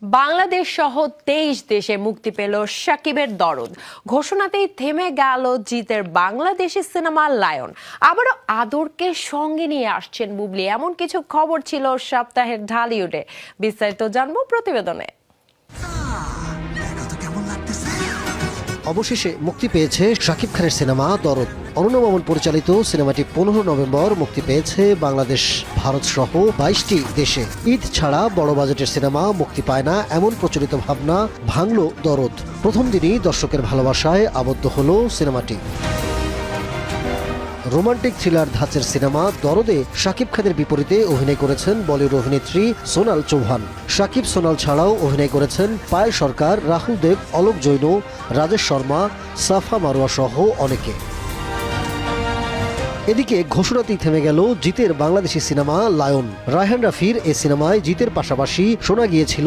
বাংলাদেশ সহ ২৩ দেশে মুক্তি পেল শাকিবের দরদ। ঘোষণাতেই থেমে গেল জিতের বাংলাদেশি সিনেমা লায়ন। আবারও আদরকে সঙ্গে নিয়ে আসছেন বুবলি, এমন কিছু খবর ছিল সপ্তাহের ঢালিউডে। বিস্তারিত জানবো প্রতিবেদনে। অবশেষে মুক্তি পেয়েছে শাকিব খানের সিনেমা দরদ। অরুণা মামুন পরিচালিত সিনেমাটি ১৫ নভেম্বর মুক্তি পেয়েছে বাংলাদেশ, ভারত সহ ২২টি দেশে। ঈদ ছাড়া বড় বাজেটের সিনেমা মুক্তি পায় না, এমন প্রচলিত ভাবনা ভাঙল দরদ। প্রথম দিনই দর্শকের ভালোবাসায় আবদ্ধ হলো সিনেমাটি। রোমান্টিক থ্রিলার ধাঁচের সিনেমা দরদে শাকিব খানের বিপরীতে অভিনয় করেছেন বলিউড অভিনেত্রী সোনাল চৌহান। শাকিব সোনাল ছাড়াও অভিনয় করেছেন পায়েল সরকার, রাহুল দেব, অলোক জৈন, রাজেশ শর্মা, সাফা মারোয়া সহ অনেকে। এদিকে ঘোষণাতেই থেমে গেল জিতের বাংলাদেশি সিনেমা লায়ন। রায়হান রাফির এ সিনেমায় জিতের পাশাপাশি শোনা গিয়েছিল